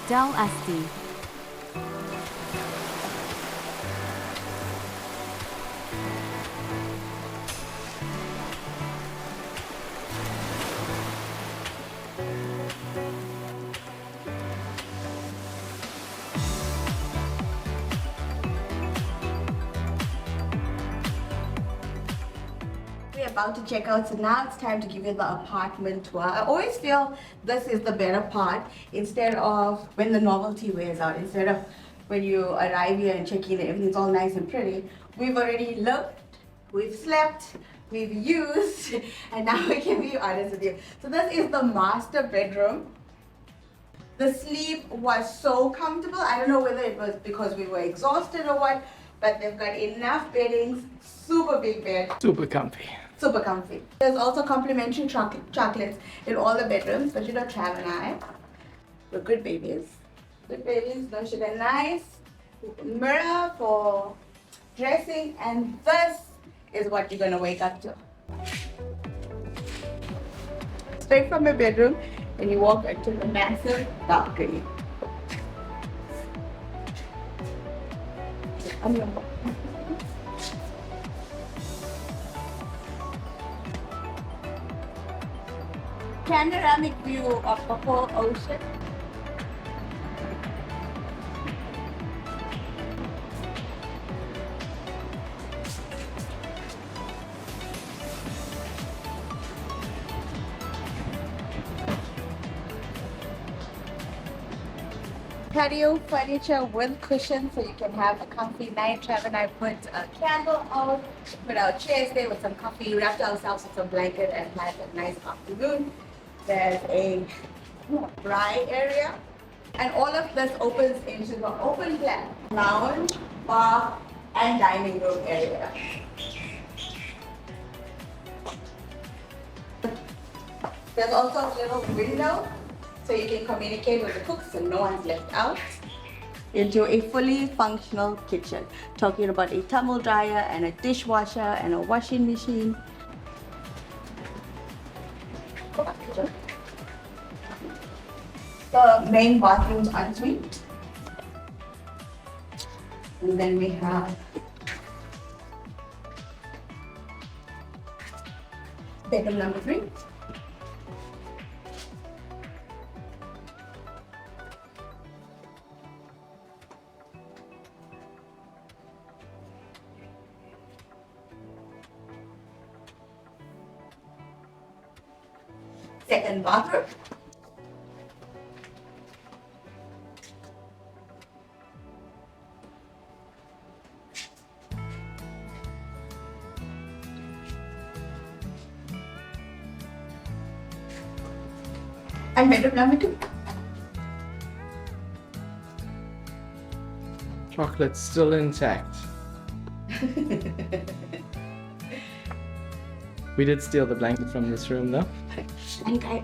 Del Este. We're about to check out, so now it's time to give you the apartment tour. I always feel this is the better part instead of when the novelty wears out. Instead of when you arrive here and check in and everything's all nice and pretty. We've already looked, we've slept, we've used, and now we can be honest with you. So this is the master bedroom. The sleep was so comfortable. I don't know whether it was because we were exhausted or what, but they've got enough beddings, super big bed. Super comfy. Super comfy. There's also complimentary chocolates in all the bedrooms, but you know, Trav and I, we're good babies. Good babies, no sugar, nice. Mirror for dressing, and this is what you're gonna wake up to. Straight from your bedroom, and you walk into the massive balcony. Panoramic view of the whole ocean. Patio furniture with cushions so you can have a comfy night. Trav and I put a candle out, put our chairs there with some coffee, wrapped ourselves with some blanket and had a nice afternoon. There's a braai area, and all of this opens into the open plan lounge, bar, and dining room area. There's also a little window so you can communicate with the cooks so no one's left out. Into a fully functional kitchen. Talking about a tumble dryer and a dishwasher and a washing machine. The main bathroom's ensuite. And then we have bedroom number 3. Second bathroom. And bedroom number 2. Chocolate's still intact. We did steal the blanket from this room though.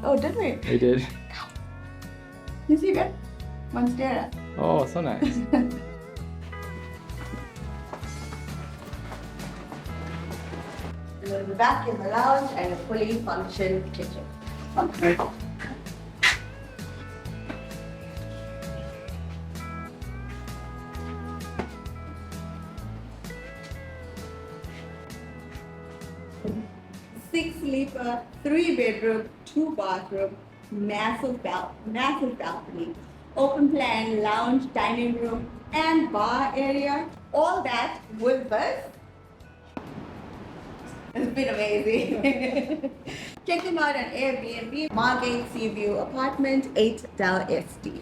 Oh, did we? We did. You see that? Monstera. Oh, so nice. A little vacuum lounge and a fully functioning kitchen. Okay. Six sleeper, 3 bedroom, 2 bathroom, massive balcony, open plan lounge, dining room, and bar area. All that with this. It's been amazing. Check them out on Airbnb, Margate Seaview Apartment, 8 Del Este.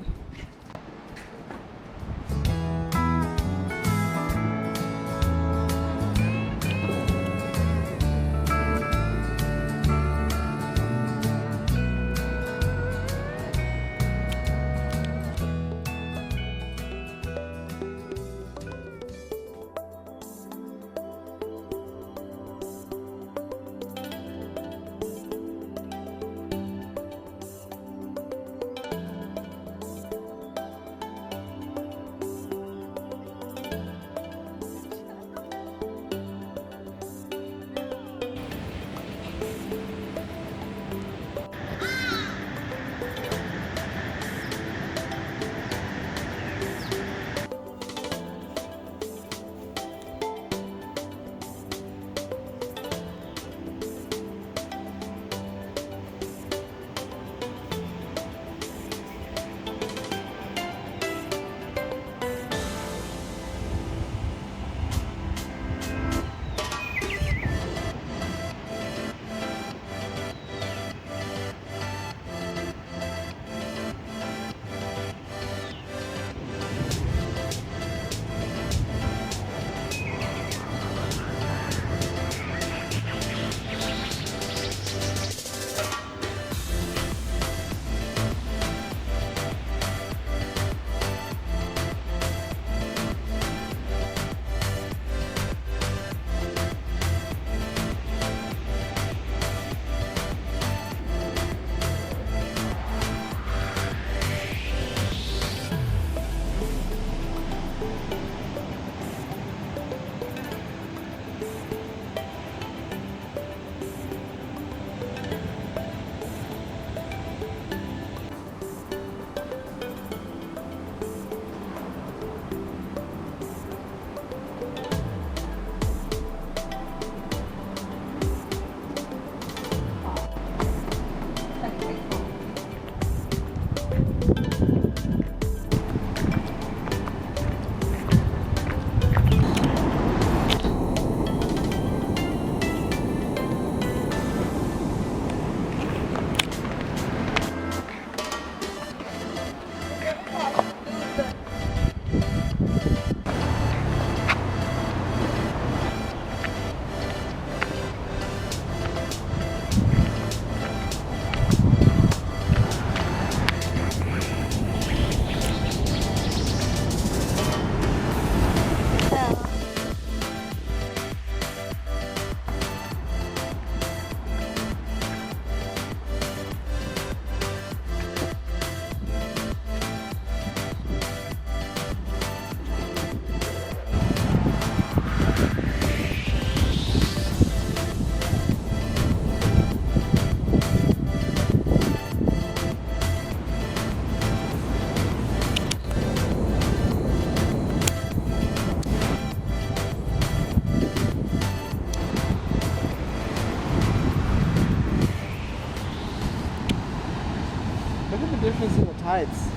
Look at the difference in the tides.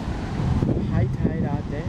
High tide out there.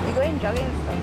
You're going jogging and stuff.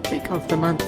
Pick of the month.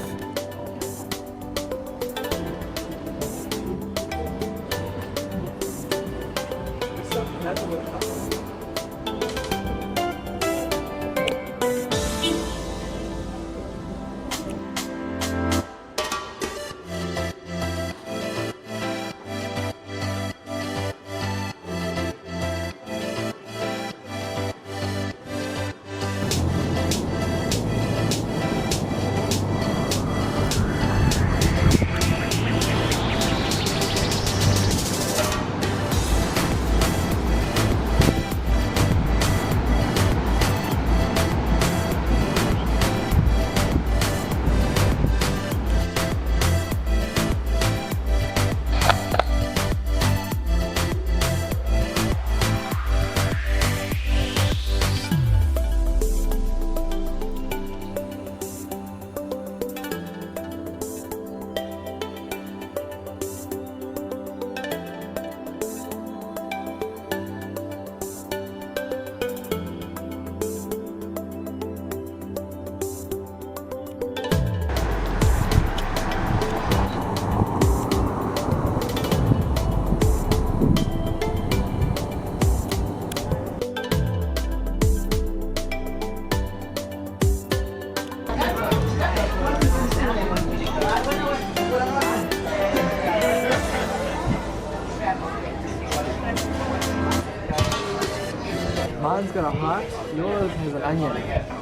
got a heart. Yours has an onion. Okay.